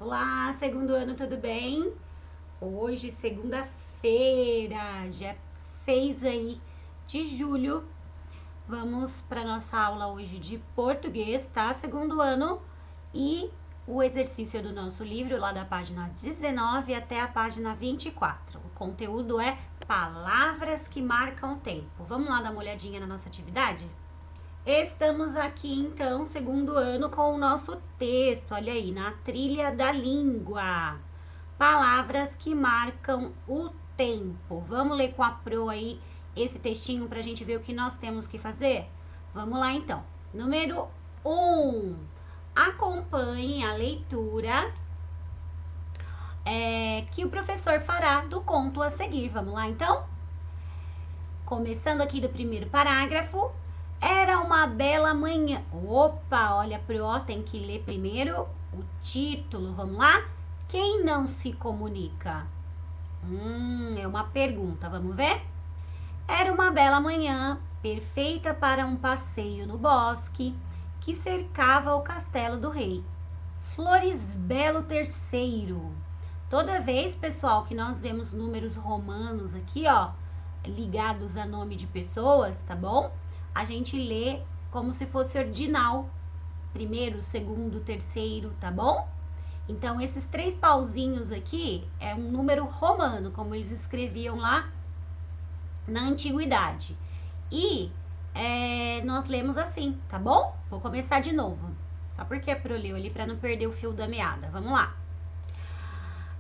Olá, segundo ano, tudo bem? Hoje, segunda-feira, dia 6 aí de julho, vamos para nossa aula hoje de português, tá? Segundo ano, e o exercício é do nosso livro, lá da página 19 até a página 24. O conteúdo é palavras que marcam o tempo. Vamos lá dar uma olhadinha na nossa atividade? Estamos aqui então, segundo ano, com o nosso texto, olha aí, na trilha da língua. Palavras que marcam o tempo. Vamos ler com a Pro aí esse textinho para a gente ver o que nós temos que fazer? Vamos lá então. Número 1. Acompanhe a leitura que o professor fará do conto a seguir. Vamos lá então? Começando aqui do primeiro parágrafo. Era uma bela manhã. Opa, olha pro, tem que ler primeiro o título. Vamos lá? Quem não se comunica? É uma pergunta, vamos ver? Era uma bela manhã, perfeita para um passeio no bosque que cercava o castelo do rei. Florisbelo III. Toda vez, pessoal, que nós vemos números romanos aqui, ó, ligados a nome de pessoas, tá bom? A gente lê como se fosse ordinal. Primeiro, segundo, terceiro, tá bom? Então, esses 3 pauzinhos aqui é um número romano, como eles escreviam lá na antiguidade. E nós lemos assim, tá bom? Vou começar de novo. Só porque é pro ler ali para não perder o fio da meada. Vamos lá.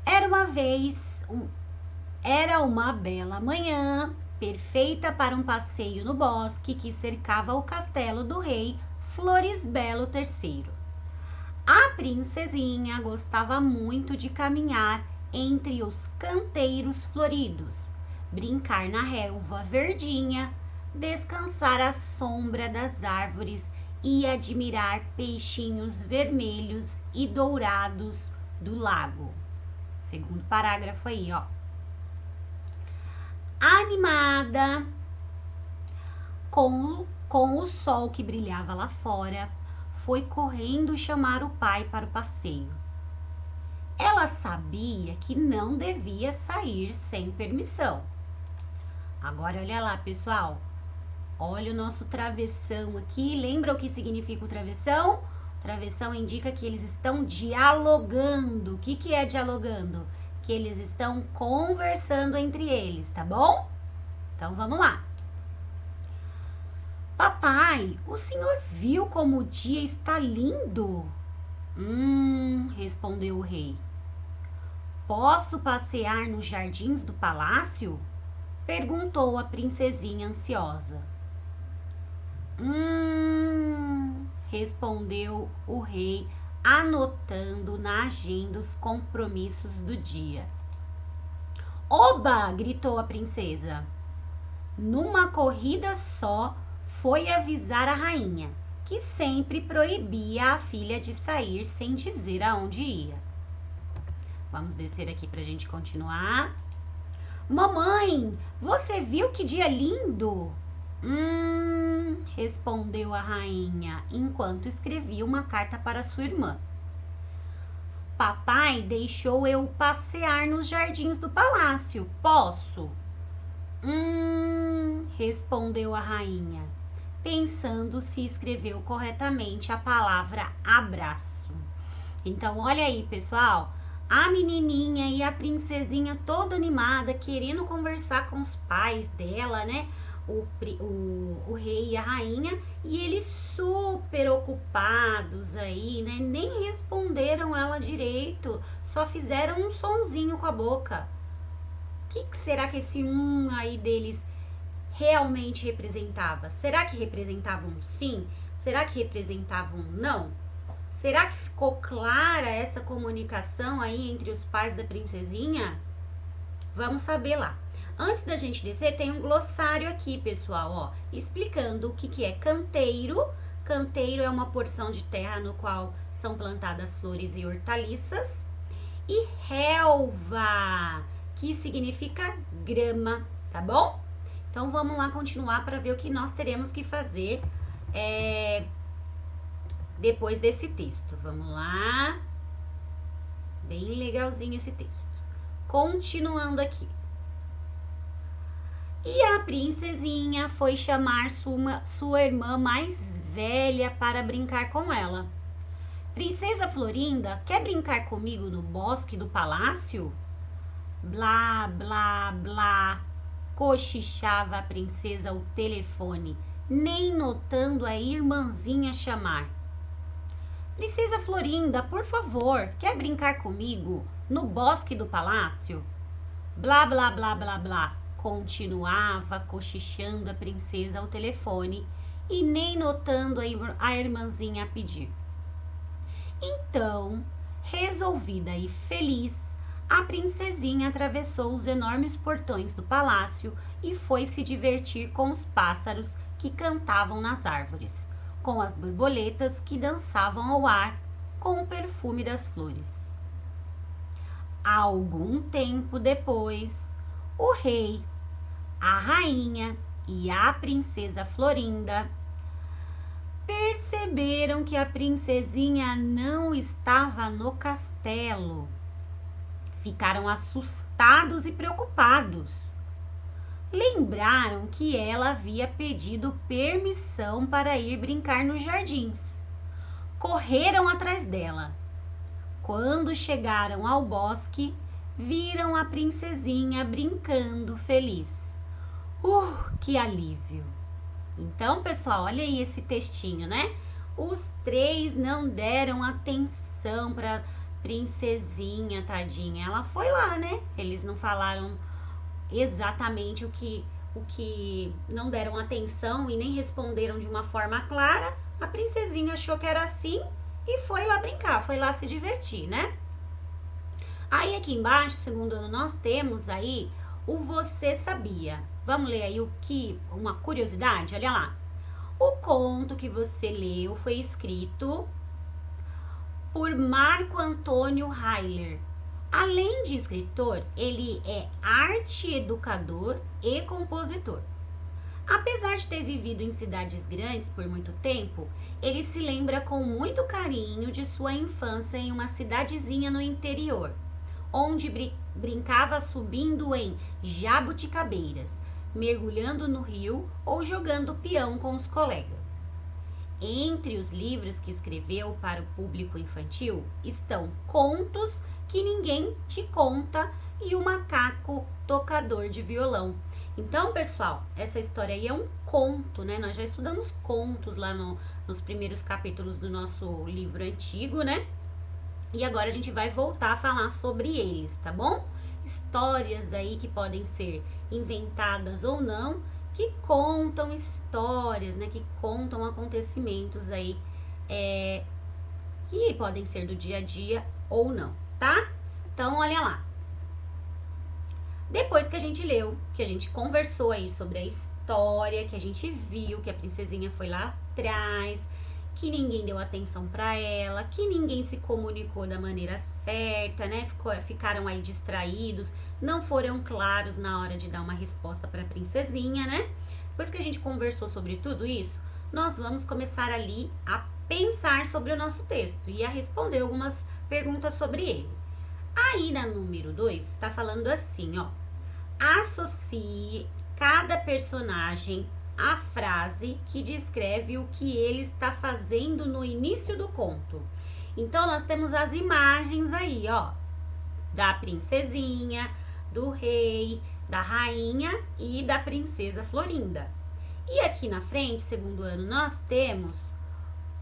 Era uma bela manhã, perfeita para um passeio no bosque que cercava o castelo do rei Florisbelo III. A princesinha gostava muito de caminhar entre os canteiros floridos, brincar na relva verdinha, descansar à sombra das árvores e admirar peixinhos vermelhos e dourados do lago. Segundo parágrafo aí, ó. Animada com o sol que brilhava lá fora, foi correndo chamar o pai para o passeio. Ela sabia que não devia sair sem permissão. Agora olha lá, pessoal. Olha o nosso travessão aqui. Lembra o que significa o travessão? O travessão indica que eles estão dialogando. O que é dialogando? Que eles estão conversando entre eles, tá bom? Então vamos lá. Papai, o senhor viu como o dia está lindo? Respondeu o rei. Posso passear nos jardins do palácio? Perguntou a princesinha ansiosa. Respondeu o rei, anotando na agenda os compromissos do dia. Oba! Gritou a princesa. Numa corrida só, foi avisar a rainha, que sempre proibia a filha de sair sem dizer aonde ia. Vamos descer aqui pra gente continuar. Mamãe, você viu que dia lindo? Respondeu a rainha, enquanto escrevia uma carta para sua irmã. Papai deixou eu passear nos jardins do palácio. Posso? Respondeu a rainha, pensando se escreveu corretamente a palavra abraço. Então, olha aí, pessoal, a menininha e a princesinha toda animada, querendo conversar com os pais dela, né? O rei e a rainha, e eles super ocupados aí, né? Nem responderam ela direito, só fizeram um sonzinho com a boca. O que será que esse aí deles realmente representava? Será que representava um sim? Será que representava um não? Será que ficou clara essa comunicação aí entre os pais da princesinha? Vamos saber lá. Antes da gente descer, tem um glossário aqui, pessoal, ó, explicando o que é canteiro. Canteiro é uma porção de terra no qual são plantadas flores e hortaliças. E relva, que significa grama, tá bom? Então, vamos lá continuar para ver o que nós teremos que fazer depois desse texto. Vamos lá. Bem legalzinho esse texto. Continuando aqui. E a princesinha foi chamar sua irmã mais velha para brincar com ela. Princesa Florinda, quer brincar comigo no bosque do palácio? Blá, blá, blá, cochichava a princesa ao telefone, nem notando a irmãzinha chamar. Princesa Florinda, por favor, quer brincar comigo no bosque do palácio? Blá, blá, blá, blá, blá, continuava cochichando a princesa ao telefone e nem notando a irmãzinha pedir. Então, resolvida e feliz, a princesinha atravessou os enormes portões do palácio e foi se divertir com os pássaros que cantavam nas árvores, com as borboletas que dançavam ao ar com o perfume das flores. Algum tempo depois, o rei, a rainha e a princesa Florinda perceberam que a princesinha não estava no castelo. Ficaram assustados e preocupados. Lembraram que ela havia pedido permissão para ir brincar nos jardins. Correram atrás dela. Quando chegaram ao bosque, viram a princesinha brincando feliz. Que alívio! Então, pessoal, olha aí esse textinho, né? Os três não deram atenção para princesinha, tadinha. Ela foi lá, né? Eles não falaram exatamente o que não deram atenção e nem responderam de uma forma clara. A princesinha achou que era assim e foi lá brincar, foi lá se divertir, né? Aí aqui embaixo, segundo ano, nós temos aí o Você Sabia. Vamos ler aí uma curiosidade? Olha lá. O conto que você leu foi escrito por Marco Antônio Heiler. Além de escritor, ele é arte-educador e compositor. Apesar de ter vivido em cidades grandes por muito tempo, ele se lembra com muito carinho de sua infância em uma cidadezinha no interior, onde brincava subindo em jabuticabeiras, mergulhando no rio ou jogando peão com os colegas. Entre os livros que escreveu para o público infantil estão Contos que Ninguém Te Conta e O Macaco Tocador de Violão. Então, pessoal, essa história aí é um conto, né? Nós já estudamos contos lá nos primeiros capítulos do nosso livro antigo, né? E agora a gente vai voltar a falar sobre eles, tá bom? Histórias aí que podem ser inventadas ou não, que contam histórias, né? Que contam acontecimentos aí, que podem ser do dia a dia ou não, tá? Então, olha lá. Depois que a gente leu, que a gente conversou aí sobre a história, que a gente viu que a princesinha foi lá atrás, que ninguém deu atenção para ela, que ninguém se comunicou da maneira certa, né? Ficaram aí distraídos, não foram claros na hora de dar uma resposta para a princesinha, né? Depois que a gente conversou sobre tudo isso, nós vamos começar ali a pensar sobre o nosso texto e a responder algumas perguntas sobre ele. Aí na número 2 está falando assim, ó: associe cada personagem à frase que descreve o que ele está fazendo no início do conto. Então nós temos as imagens aí, ó, da princesinha, do rei, da rainha e da princesa Florinda. E aqui na frente, segundo ano, nós temos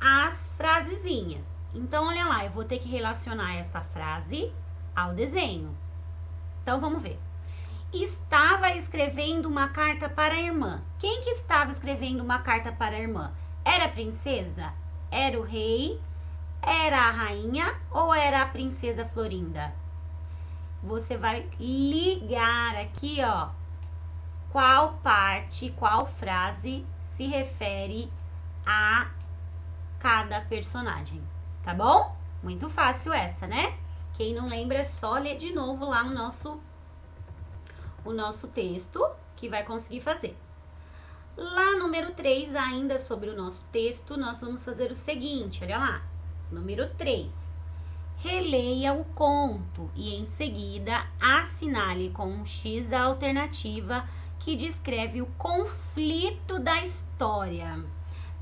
as frasezinhas. Então olha lá, eu vou ter que relacionar essa frase ao desenho. Então vamos ver. Estava escrevendo uma carta para a irmã. Quem que estava escrevendo uma carta para a irmã? Era a princesa? Era o rei? Era a rainha? Ou era a princesa Florinda? Você vai ligar aqui, ó, qual parte, qual frase se refere a cada personagem, tá bom? Muito fácil essa, né? Quem não lembra é só ler de novo lá o nosso texto, que vai conseguir fazer. Lá, número 3, ainda sobre o nosso texto, nós vamos fazer o seguinte, olha lá. Número 3. releia o conto e em seguida assinale com um X a alternativa que descreve o conflito da história.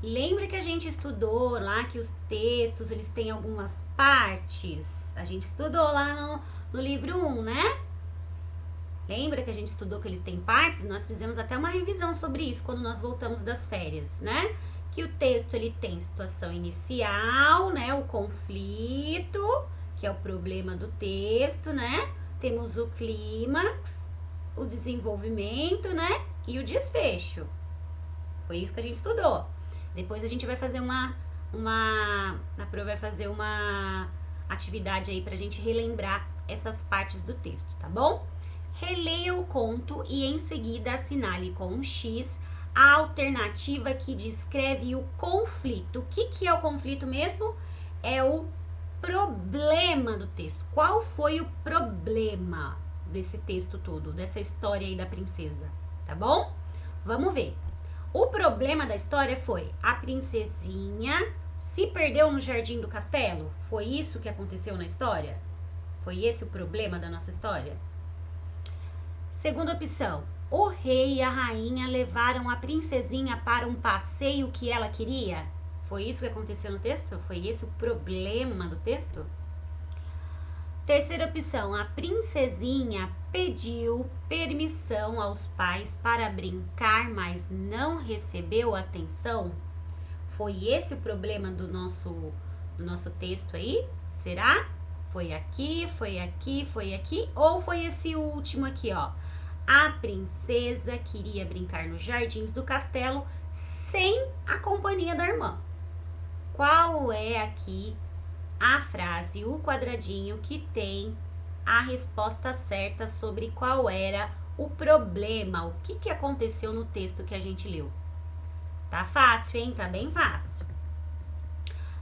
Lembra que a gente estudou lá que os textos, eles têm algumas partes? A gente estudou lá no livro 1, né? Lembra que a gente estudou que ele tem partes? Nós fizemos até uma revisão sobre isso quando nós voltamos das férias, né? Que o texto, ele tem situação inicial, né? O conflito, que é o problema do texto, né? Temos o clímax, o desenvolvimento, né? E o desfecho. Foi isso que a gente estudou. Depois a gente vai fazer a Pro vai fazer uma atividade aí pra gente relembrar essas partes do texto, tá bom? Releia o conto e em seguida assinale com um X a alternativa que descreve o conflito. O que é o conflito mesmo? É o problema do texto. Qual foi o problema desse texto todo, dessa história aí da princesa, tá bom? Vamos ver. O problema da história foi a princesinha se perdeu no jardim do castelo? Foi isso que aconteceu na história? Foi esse o problema da nossa história? Segunda opção, o rei e a rainha levaram a princesinha para um passeio que ela queria? Foi isso que aconteceu no texto? Foi esse o problema do texto? Terceira opção, a princesinha pediu permissão aos pais para brincar, mas não recebeu atenção? Foi esse o problema do nosso texto aí? Será? Foi aqui, foi aqui, foi aqui? Ou foi esse último aqui, ó? A princesa queria brincar nos jardins do castelo sem a companhia da irmã. Qual é aqui a frase, o quadradinho que tem a resposta certa sobre qual era o problema? O que aconteceu no texto que a gente leu? Tá fácil, hein? Tá bem fácil.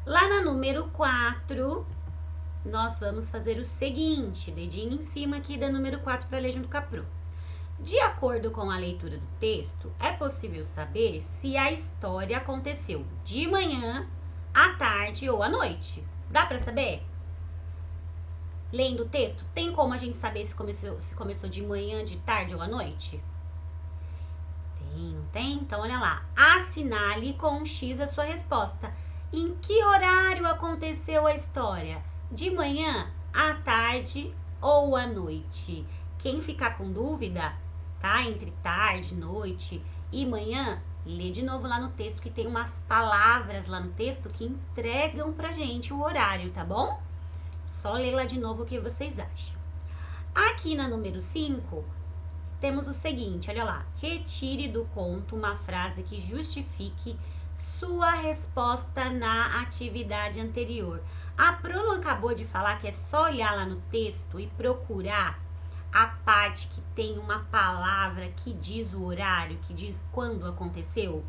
Lá na número 4, nós vamos fazer o seguinte, dedinho em cima aqui da número 4 para ler junto com a Pro. De acordo com a leitura do texto, é possível saber se a história aconteceu de manhã, à tarde ou à noite. Dá para saber? Lendo o texto, tem como a gente saber se começou de manhã, de tarde ou à noite? Tem, não tem? Então, olha lá. Assinale com um X a sua resposta. Em que horário aconteceu a história? De manhã, à tarde ou à noite? Quem ficar com dúvida, tá? Entre tarde, noite e manhã, lê de novo lá no texto, que tem umas palavras lá no texto que entregam pra gente o horário, tá bom? Só lê lá de novo o que vocês acham. Aqui na número 5, temos o seguinte, olha lá. Retire do conto uma frase que justifique sua resposta na atividade anterior. A Pro não acabou de falar que é só olhar lá no texto e procurar a parte que tem uma palavra que diz o horário, que diz quando aconteceu?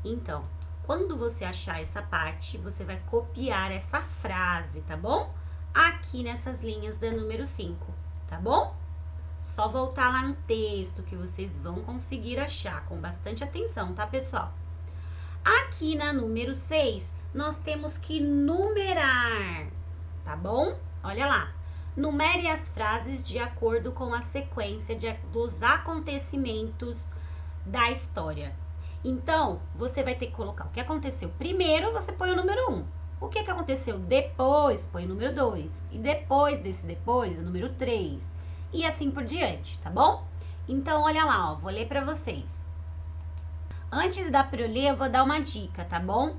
Então, quando você achar essa parte, você vai copiar essa frase, tá bom? Aqui nessas linhas da número 5, tá bom? Só voltar lá no texto que vocês vão conseguir achar com bastante atenção, tá, pessoal? Aqui na número 6, nós temos que numerar, tá bom? Olha lá. Numere as frases de acordo com a sequência dos acontecimentos da história. Então, você vai ter que colocar o que aconteceu primeiro, você põe o número 1. O que aconteceu depois, põe o número 2. E depois desse depois, o número 3. E assim por diante, tá bom? Então, olha lá, ó, vou ler pra vocês. Antes da Pro ler, eu vou dar uma dica, tá bom?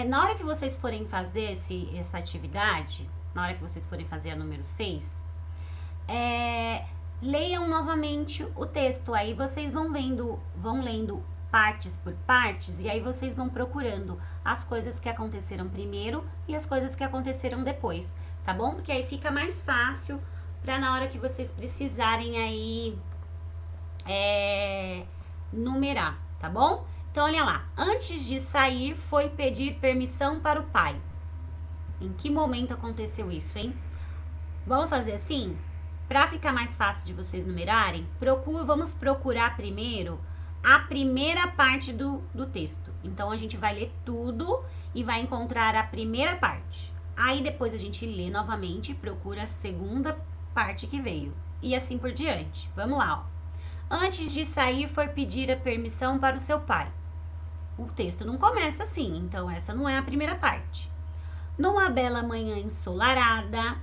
Na hora que vocês forem fazer essa atividade, na hora que vocês forem fazer a número 6, leiam novamente o texto. Aí vocês vão lendo partes por partes, e aí vocês vão procurando as coisas que aconteceram primeiro e as coisas que aconteceram depois, tá bom? Porque aí fica mais fácil para na hora que vocês precisarem aí numerar, tá bom? Então, olha lá. Antes de sair, foi pedir permissão para o pai. Em que momento aconteceu isso, hein? Vamos fazer assim? Para ficar mais fácil de vocês numerarem, vamos procurar primeiro a primeira parte do texto. Então, a gente vai ler tudo e vai encontrar a primeira parte. Aí depois a gente lê novamente, procura a segunda parte que veio. E assim por diante. Vamos lá, ó. Antes de sair, foi pedir a permissão para o seu pai. O texto não começa assim, então essa não é a primeira parte. Numa bela manhã ensolarada,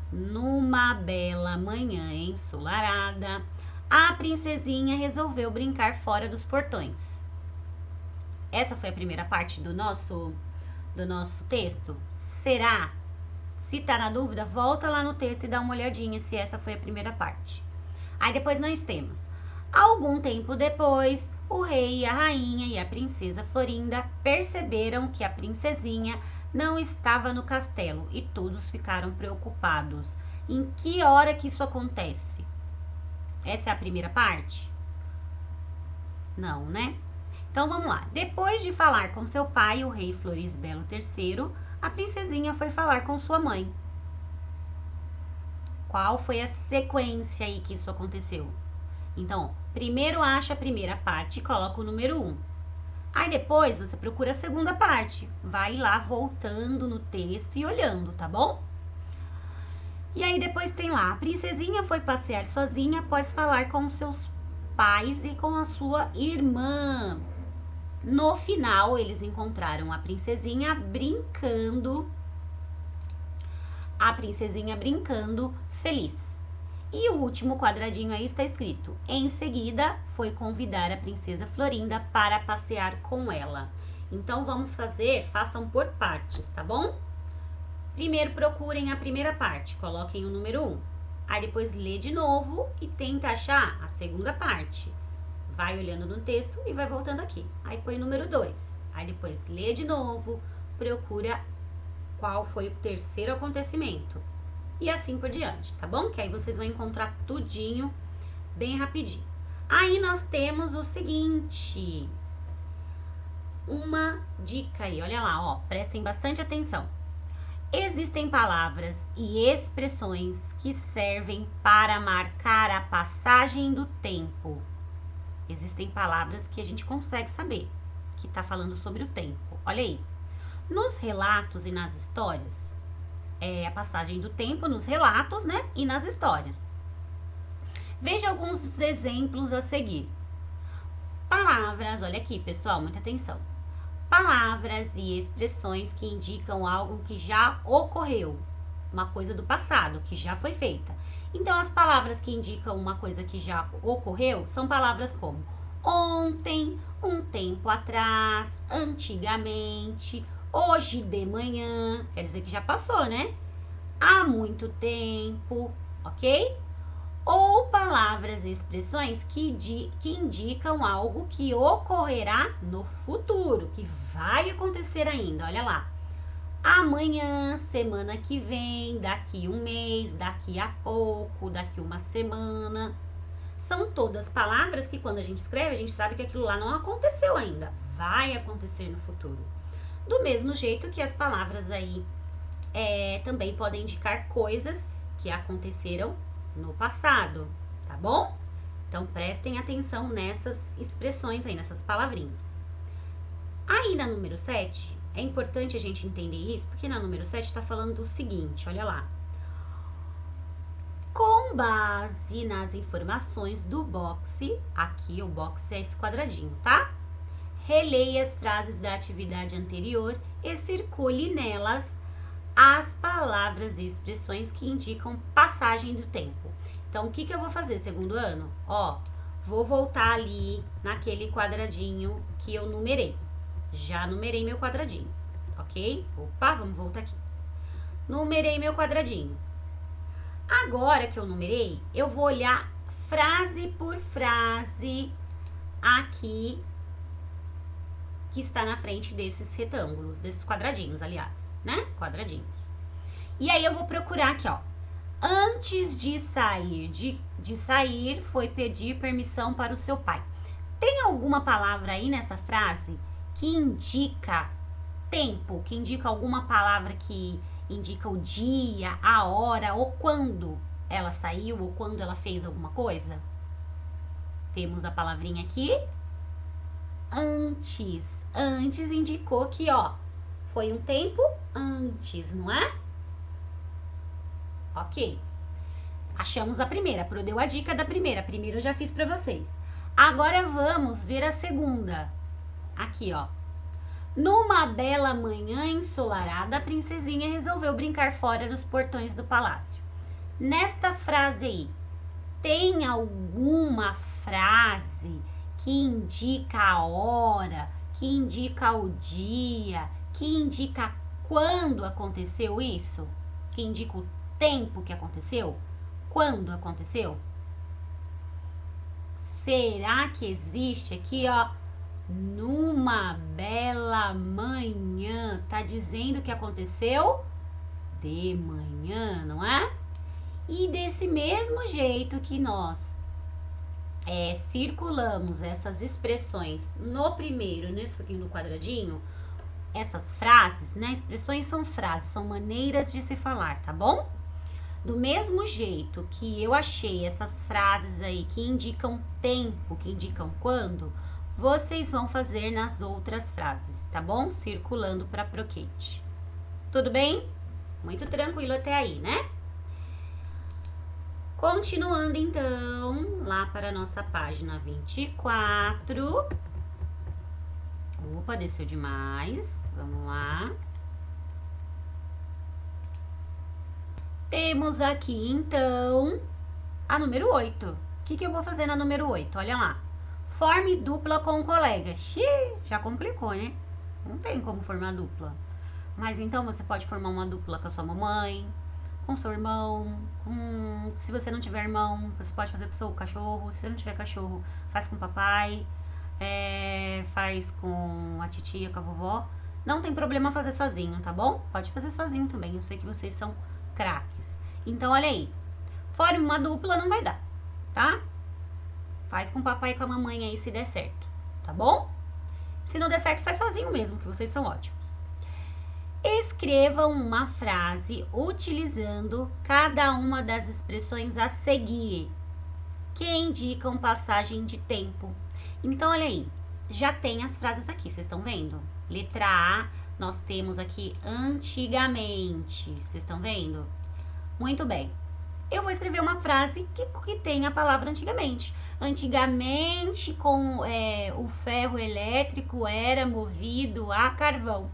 a princesinha resolveu brincar fora dos portões. Essa foi a primeira parte do nosso texto? Será? Se tá na dúvida, volta lá no texto e dá uma olhadinha se essa foi a primeira parte. Aí depois nós temos: algum tempo depois, o rei e a rainha e a princesa Florinda perceberam que a princesinha não estava no castelo e todos ficaram preocupados. Em que hora que isso acontece? Essa é a primeira parte? Não, né? Então vamos lá. Depois de falar com seu pai, o rei Florisbelo III, a princesinha foi falar com sua mãe. Qual foi a sequência aí que isso aconteceu? Então, primeiro acha a primeira parte e coloca o número 1. Aí depois você procura a segunda parte. Vai lá voltando no texto e olhando, tá bom? E aí depois tem lá: a princesinha foi passear sozinha após falar com seus pais e com a sua irmã. No final, eles encontraram a princesinha brincando feliz. E o último quadradinho aí está escrito: em seguida, foi convidar a princesa Florinda para passear com ela. Então, façam por partes, tá bom? Primeiro, procurem a primeira parte, coloquem o número 1. Aí depois lê de novo e tenta achar a segunda parte. Vai olhando no texto e vai voltando aqui. Aí põe o número 2. Aí depois lê de novo, procura qual foi o terceiro acontecimento. E assim por diante, tá bom? Que aí vocês vão encontrar tudinho bem rapidinho. Aí nós temos o seguinte: uma dica aí, olha lá, ó, prestem bastante atenção. Existem palavras e expressões que servem para marcar a passagem do tempo. Existem palavras que a gente consegue saber que está falando sobre o tempo. Olha aí. Nos relatos e nas histórias, é a passagem do tempo nos relatos, né? E nas histórias. Veja alguns exemplos a seguir. Palavras, olha aqui, pessoal, muita atenção. Palavras e expressões que indicam algo que já ocorreu, uma coisa do passado, que já foi feita. Então, as palavras que indicam uma coisa que já ocorreu são palavras como ontem, um tempo atrás, antigamente, hoje de manhã, quer dizer que já passou, né? Há muito tempo, ok? Ou palavras e expressões que indicam algo que ocorrerá no futuro, que vai acontecer ainda, olha lá. Amanhã, semana que vem, daqui um mês, daqui a pouco, daqui uma semana. São todas palavras que quando a gente escreve, a gente sabe que aquilo lá não aconteceu ainda, vai acontecer no futuro. Do mesmo jeito que as palavras aí também podem indicar coisas que aconteceram no passado, tá bom? Então, prestem atenção nessas expressões aí, nessas palavrinhas. Aí, na número 7, é importante a gente entender isso, porque na número 7 está falando do seguinte, olha lá. Com base nas informações do boxe, aqui o boxe é esse quadradinho, tá? Releia as frases da atividade anterior e circule nelas as palavras e expressões que indicam passagem do tempo. Então, o que eu vou fazer, segundo ano? Ó, vou voltar ali naquele quadradinho que eu numerei. Já numerei meu quadradinho, ok? Opa, vamos voltar aqui. Numerei meu quadradinho. Agora que eu numerei, eu vou olhar frase por frase aqui que está na frente desses retângulos, desses quadradinhos, aliás, né? Quadradinhos. E aí eu vou procurar aqui, ó. Antes de sair, foi pedir permissão para o seu pai. Tem alguma palavra aí nessa frase que indica tempo, que indica alguma palavra que indica o dia, a hora ou quando ela saiu ou quando ela fez alguma coisa? Temos a palavrinha aqui, antes. Antes indicou que, ó, foi um tempo antes, não é? Ok. Achamos a primeira. A Pro deu a dica da primeira. A primeira eu já fiz pra vocês. Agora vamos ver a segunda. Aqui, ó. Numa bela manhã ensolarada, a princesinha resolveu brincar fora dos portões do palácio. Nesta frase aí, tem alguma frase que indica a hora, que indica o dia, que indica quando aconteceu isso? Que indica o tempo que aconteceu? Quando aconteceu? Será que existe aqui, ó? Numa bela manhã. Tá dizendo que aconteceu de manhã, não é? E desse mesmo jeito que nós circulamos essas expressões no primeiro, nesse aqui no quadradinho, essas frases, né? Expressões são frases, são maneiras de se falar, tá bom? Do mesmo jeito que eu achei essas frases aí que indicam tempo, que indicam quando, vocês vão fazer nas outras frases, tá bom? Circulando para croquete. Tudo bem? Muito tranquilo até aí, né? Continuando então, lá para a nossa página 24. Opa, desceu demais. Vamos lá. Temos aqui então a número 8. O que eu vou fazer na número 8? Olha lá. Forme dupla com o colega. Xiii, já complicou, né? Não tem como formar dupla. Mas então você pode formar uma dupla com a sua mamãe, com seu irmão, se você não tiver irmão, você pode fazer com o seu cachorro. Se você não tiver cachorro, faz com o papai, faz com a titia, com a vovó. Não tem problema fazer sozinho, tá bom? Pode fazer sozinho também, eu sei que vocês são craques. Então, olha aí, forme uma dupla não vai dar, tá? Faz com o papai e com a mamãe aí se der certo, tá bom? Se não der certo, faz sozinho mesmo, que vocês são ótimos. Escrevam uma frase utilizando cada uma das expressões a seguir, que indicam passagem de tempo. Então, olha aí, já tem as frases aqui, vocês estão vendo? Letra A, nós temos aqui antigamente, vocês estão vendo? Muito bem. Eu vou escrever uma frase que tem a palavra antigamente. Antigamente, com o ferro elétrico era movido a carvão.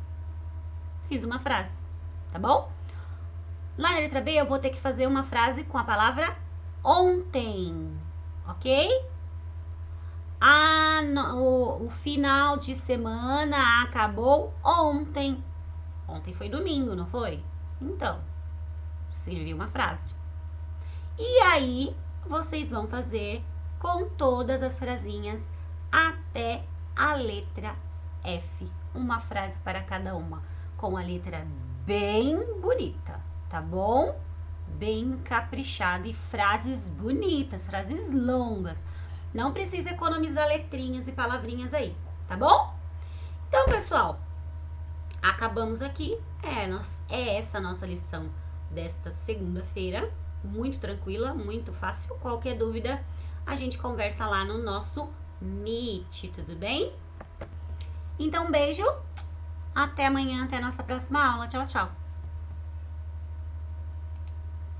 Fiz uma frase, tá bom? Lá na letra B, eu vou ter que fazer uma frase com a palavra ontem, ok? O final de semana acabou ontem. Ontem foi domingo, não foi? Então, escrevi uma frase. E aí, vocês vão fazer com todas as frasinhas até a letra F. Uma frase para cada uma, com a letra bem bonita, tá bom? Bem caprichada e frases bonitas, frases longas. Não precisa economizar letrinhas e palavrinhas aí, tá bom? Então, pessoal, acabamos aqui. É essa a nossa lição desta segunda-feira. Muito tranquila, muito fácil. Qualquer dúvida, a gente conversa lá no nosso Meet, tudo bem? Então, um beijo. Até amanhã, até a nossa próxima aula. Tchau, tchau.